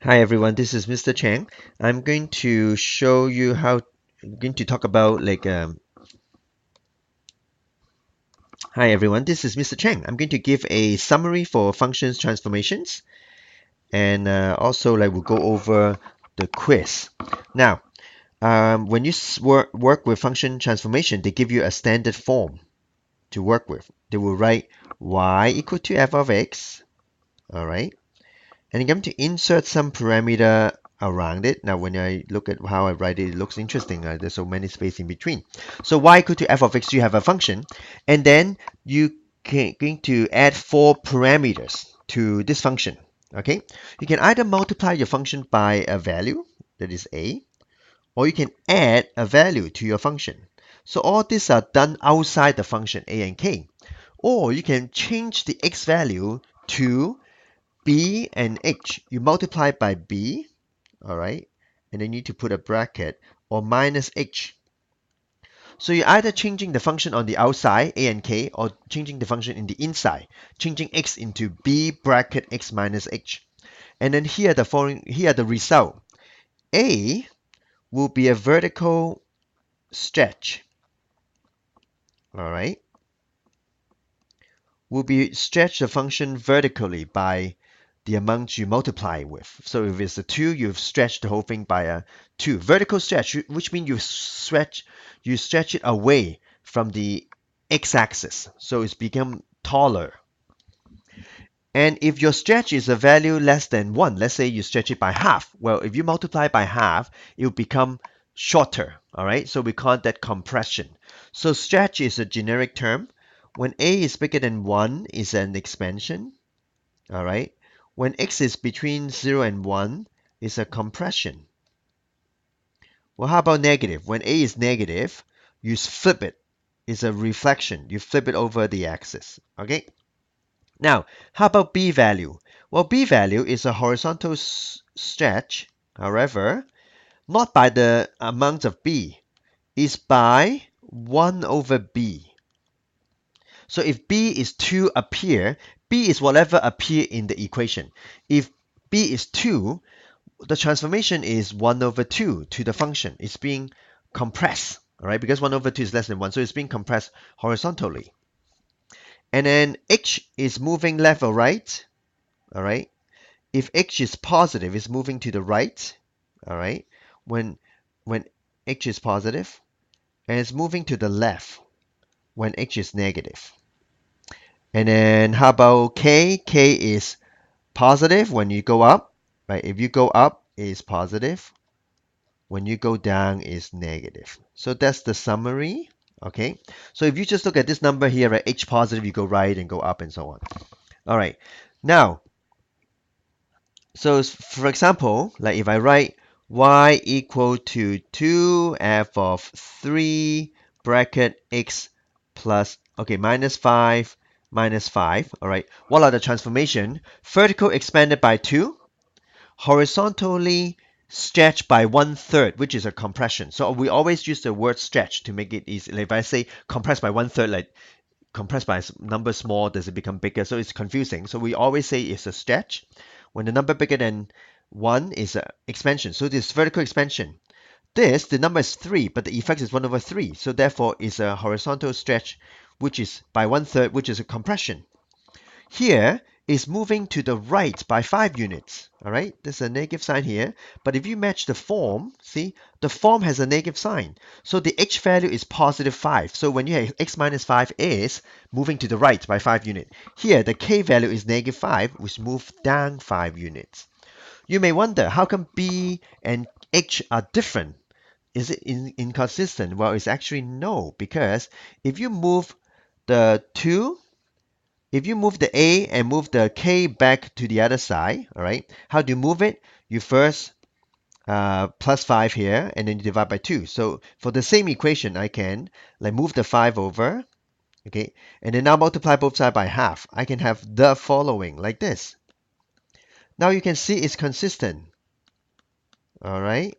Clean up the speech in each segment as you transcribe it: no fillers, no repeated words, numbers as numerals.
Hi everyone, this is Mr. Chang. I'm going to show you how I'm going to talk about hi everyone, this is Mr. Chang. I'm going to give a summary for functions transformations and also we'll go over the quiz. Now, when you work with function transformation, they give you a standard form to work with. They will write y equal to f of x, all right? And I'm going to insert some parameter around it. Now, when I look at how I write it, it looks interesting. There's so many space in between. So y equal to f of x, you have a function, and then you going to add four parameters to this function. Okay, you can either multiply your function by a value, that is a, or you can add a value to your function. So all these are done outside the function a and k. Or you can change the x value to b and h. You multiply by b, all right, and then you need to put a bracket, or minus h. So you're either changing the function on the outside, a and k, or changing the function in the inside, changing x into b bracket x minus h. And then here the result. A will be a vertical stretch, all right, will be stretch the function vertically by the amount you multiply with. So if it's a 2, you've stretched the whole thing by a 2. Vertical stretch, which means you stretch it away from the x-axis. So it's become taller. And if your stretch is a value less than 1, let's say you stretch it by half. Well, if you multiply by half, it will become shorter. All right, so we call that compression. So stretch is a generic term. When a is bigger than 1 is an expansion. All right. When x is between 0 and 1 is a compression. Well, how about negative? When a is negative, you flip it. It's a reflection. You flip it over the axis. Okay. Now, how about b value? Well, b value is a horizontal stretch. However, not by the amount of b. It's by 1 over b. So if b is 2 up here, b is whatever appear in the equation. If b is 2, the transformation is 1 over 2 to the function. It's being compressed, all right, because 1 over 2 is less than 1, so it's being compressed horizontally. And then h is moving left or right, all right. If h is positive, it's moving to the right, all right, when h is positive, and it's moving to the left when h is negative. And then how about k? K is positive when you go up, right? If you go up, it's positive. When you go down, it's negative. So that's the summary. Okay. So if you just look at this number here, right? H positive, you go right and go up and so on. All right. Now, so for example, like if I write y equal to 2f of 3 bracket x plus, okay, minus 5 minus 5. All right. What are the transformation? Vertical expanded by 2, horizontally stretched by 1/3, which is a compression. So we always use the word stretch to make it easy. Like if I say compressed by 1/3, like compressed by a number small, does it become bigger? So it's confusing. So we always say it's a stretch. When the number bigger than 1 is an expansion. So this vertical expansion. The number is 3, but the effect is 1 over 3. So therefore, it's a horizontal stretch, which is by 1/3, which is a compression. Here is moving to the right by 5 units. All right, there's a negative sign here. But if you match the form, see, the form has a negative sign. So the h value is positive 5. So when you have x minus 5 is moving to the right by 5 units. Here, the k value is negative 5, which moves down 5 units. You may wonder, how come b and h are different? Is it inconsistent? Well, it's actually no, because if you move the 2, if you move the a and move the k back to the other side, all right, how do you move it? You first plus 5 here, and then you divide by 2. So for the same equation, I can like move the 5 over, okay, and then now multiply both sides by half. I can have the following like this. Now you can see it's consistent, all right?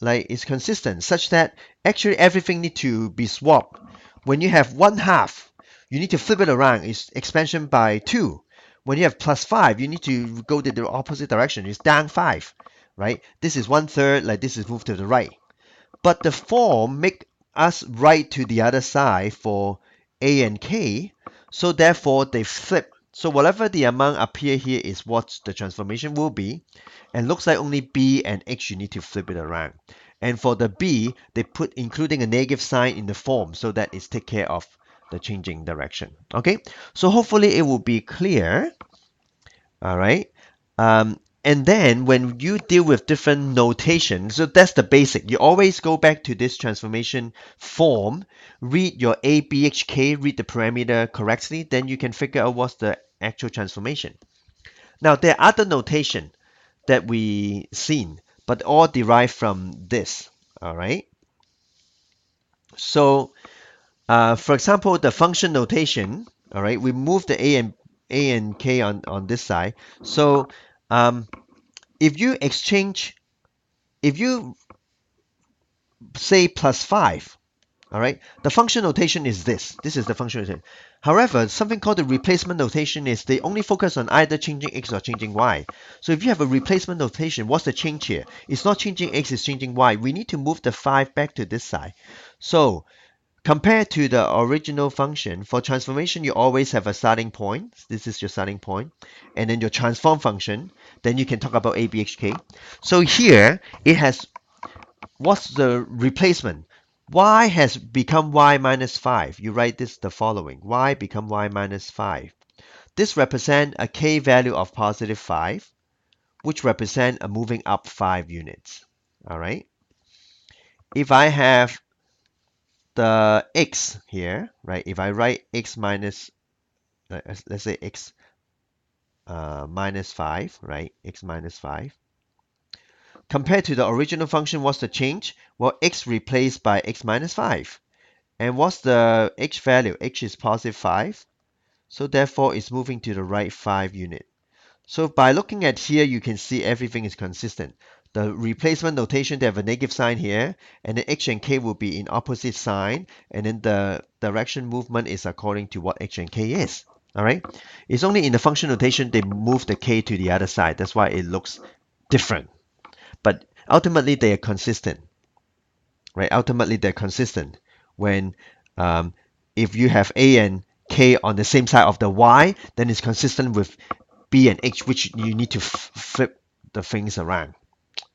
Like it's consistent such that actually everything need to be swapped. When you have 1/2, you need to flip it around. It's expansion by 2. when you have plus 5, you need to go to the opposite direction. It's down 5, right? This is 1/3, like this is moved to the right. But the form make us write to the other side for A and K, so therefore they flip. So whatever the amount appear here is what the transformation will be, and looks like only B and H you need to flip it around. And for the B, they put including a negative sign in the form so that it's take care of the changing direction. Okay, so hopefully it will be clear. All right. And then when you deal with different notation, so that's the basic. You always go back to this transformation form, read your A, B, H, K, read the parameter correctly, then you can figure out what's the actual transformation. Now, there are other notation that we seen, but all derived from this. All right. So, for example, the function notation. All right, we move the A and K on this side. So, if you say plus 5, all right, the function notation is this. This is the function notation. However, something called the replacement notation is they only focus on either changing x or changing y. So if you have a replacement notation, what's the change here? It's not changing x, it's changing y. We need to move the 5 back to this side. So compared to the original function, for transformation, you always have a starting point. This is your starting point. And then your transform function. Then you can talk about A, B, H, K. So here, it has, what's the replacement? Y has become y minus 5. You write this the following. Y become y minus 5. This represents a k value of positive 5, which represent a moving up 5 units. All right. If I have the x here, right? If I write x minus, let's say x minus 5, right? X minus 5. Compared to the original function, what's the change? Well, x replaced by x minus 5. And what's the h value? H is positive 5. So therefore, it's moving to the right 5 unit. So by looking at here, you can see everything is consistent. The replacement notation, they have a negative sign here, and the h and k will be in opposite sign, and then the direction movement is according to what h and k is. All right. It's only in the function notation they move the k to the other side. That's why it looks different. But ultimately, they are consistent, right? Ultimately, they're consistent when if you have a and k on the same side of the y, then it's consistent with b and h, which you need to flip the things around.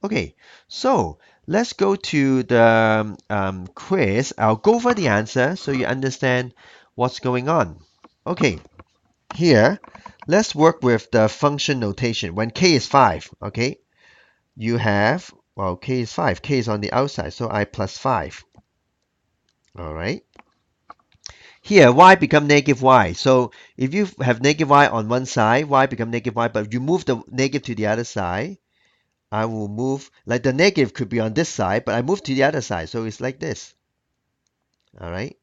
Okay, so let's go to the quiz. I'll go over the answer so you understand what's going on. Okay, here, let's work with the function notation. When k is 5, okay, you have, well, k is 5. K is on the outside, so I plus 5. All right. Here, y become negative y. So if you have negative y on one side, y become negative y, but you move the negative to the other side, I will move, like the negative could be on this side, but I move to the other side, so it's like this. All right.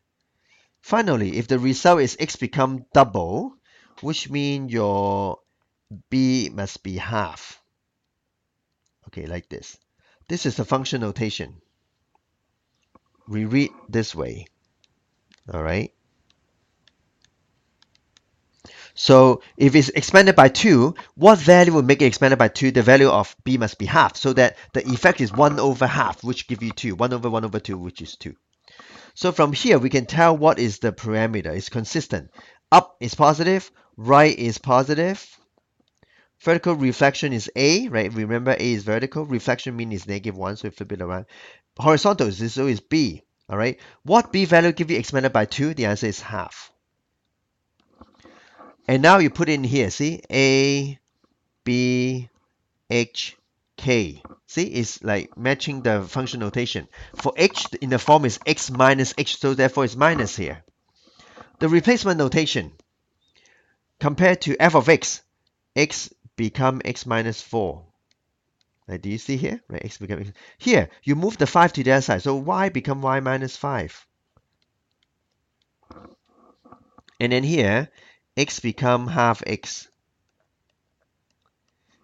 Finally, if the result is x become double, which means your b must be half. Okay, like this. This is the function notation. We read this way. All right. So if it's expanded by 2, what value will make it expanded by 2? The value of b must be half, so that the effect is 1 over half, which give you 2. 1 over 1 over 2, which is 2. So from here, we can tell what is the parameter. It's consistent. Up is positive, right is positive. Vertical reflection is A, right? Remember A is vertical. Reflection mean is -1, so flip it around. Horizontal is B, all right? What B value give you expanded by 2? The answer is half. And now you put in here, see? A, B, H, K. See, it's like matching the function notation. For H, in the form is X minus H, so therefore it's minus here. The replacement notation, compared to f of x, x become x minus 4. Right, do you see here? Right, x become x. Here, you move the 5 to the other side, so y become y minus 5. And then here, x become half x.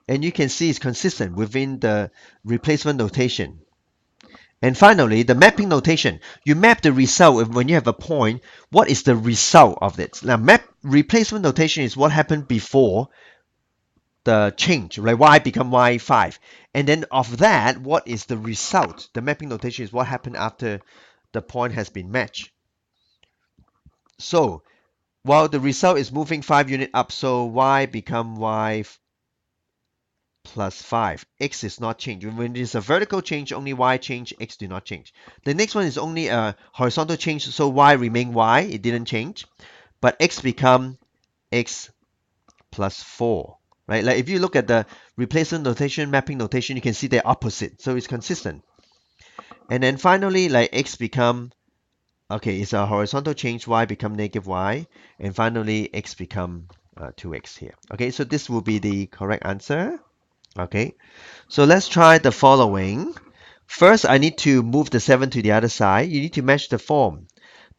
And you can see it's consistent within the replacement notation. And finally, the mapping notation. You map the result when you have a point. What is the result of it? Now, map replacement notation is what happened before the change, like y become y5. And then of that, what is the result? The mapping notation is what happened after the point has been matched. So, while the result is moving 5 unit up, so y become y plus 5. X is not changed. When it's a vertical change, only y change, x do not change. The next one is only a horizontal change, so y remain y, it didn't change. But x become x plus 4. Right? Like if you look at the replacement notation, mapping notation, you can see they're opposite. So it's consistent. And then finally, like x become, okay, it's a horizontal change, y become negative y. And finally, x become 2x here. Okay, so this will be the correct answer. Okay, so let's try the following. First, I need to move the 7 to the other side. You need to match the form.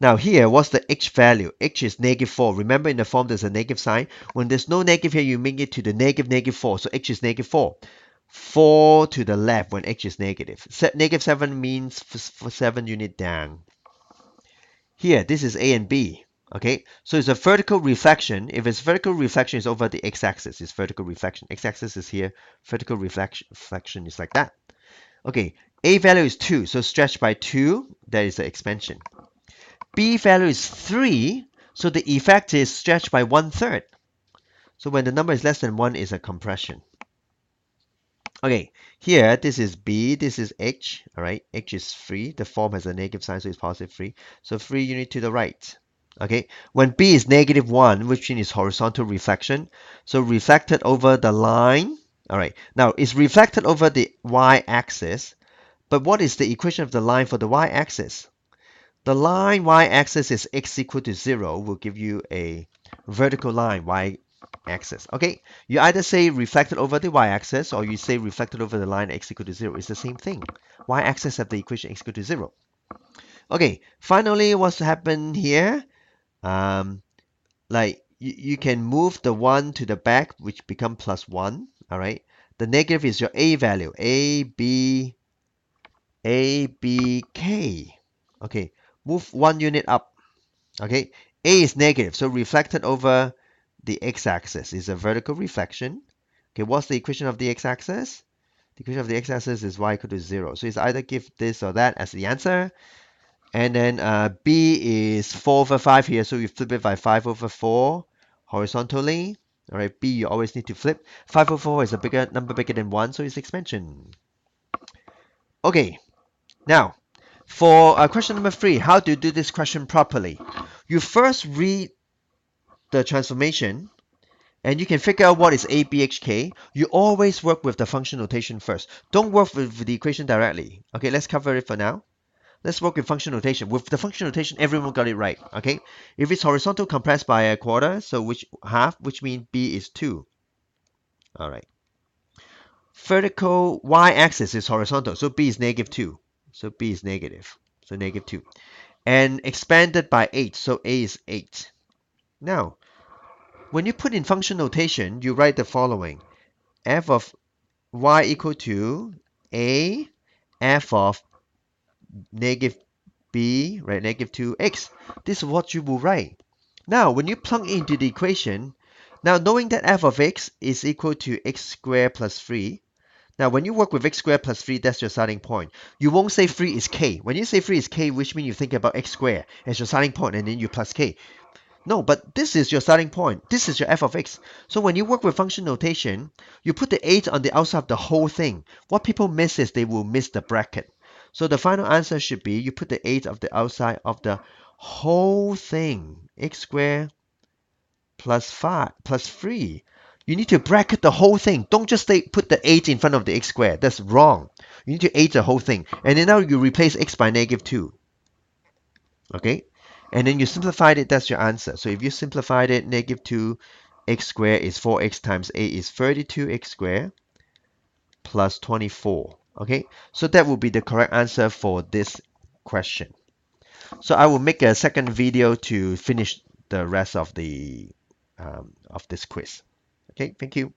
Now here, what's the h value? H is negative 4. Remember in the form there's a negative sign. When there's no negative here, you make it to the negative 4. So h is negative 4. 4 to the left when h is negative. Negative 7 means for 7 unit down. Here, this is A and B. Okay, so it's a vertical reflection. If it's vertical reflection, it's over the x-axis. It's vertical reflection. X-axis is here. Vertical reflection is like that. Okay, A value is 2, so stretched by 2, that is the expansion. B value is 3, so the effect is stretched by 1/3. So when the number is less than 1, is a compression. Okay, here, this is B, this is H, all right? H is free. The form has a negative sign, so it's positive free. So free unit to the right. Okay, when B is negative 1, which means horizontal reflection, so reflected over the line. All right, now it's reflected over the y-axis, but what is the equation of the line for the y-axis? The line y-axis is x equal to 0 will give you a vertical line y-axis. Okay, you either say reflected over the y-axis or you say reflected over the line x equal to 0. It's the same thing. Y-axis have the equation x equal to 0. Okay, finally, what's happened here? Like you can move the 1 to the back, which become plus 1. All right. The negative is your a value. A, B, K. Okay, move 1 unit up. Okay, A is negative, so reflected over the x-axis is a vertical reflection. Okay, what's the equation of the x-axis? The equation of the x-axis is y equal to 0. So it's either give this or that as the answer. And then B is 4 over 5 here, so you flip it by 5 over 4 horizontally. All right, B you always need to flip. 5 over 4 is a bigger number bigger than 1, so it's expansion. Okay, now for question number 3, how to do this question properly? You first read the transformation and you can figure out what is ABHK. You always work with the function notation first. Don't work with the equation directly. Okay, let's cover it for now. Let's work with function notation. With the function notation, everyone got it right. Okay, if it's horizontal compressed by a quarter, so which half, which means B is 2. All right. Vertical y-axis is horizontal, so B is negative 2. So B is negative, so negative 2. And expanded by 8, so A is 8. Now, when you put in function notation, you write the following. F of y equal to A f of negative B, right, negative 2x. This is what you will write. Now, when you plug into the equation, now knowing that f of x is equal to x squared plus 3, now when you work with x squared plus 3, that's your starting point. You won't say 3 is k. When you say 3 is k, which means you think about x squared as your starting point and then you plus k. No, but this is your starting point. This is your f of x. So when you work with function notation, you put the 8 on the outside of the whole thing. What people miss is they will miss the bracket. So the final answer should be you put the 8 of the outside of the whole thing. X squared plus 5 plus 3. You need to bracket the whole thing. Don't just put the 8 in front of the x squared. That's wrong. You need to 8 the whole thing. And then now you replace x by negative 2. Okay? And then you simplified it, that's your answer. So if you simplified it, negative 2x squared is 4x times 8 is 32x squared plus 24. Okay, so that will be the correct answer for this question. So I will make a second video to finish the rest of the of this quiz. Okay, thank you.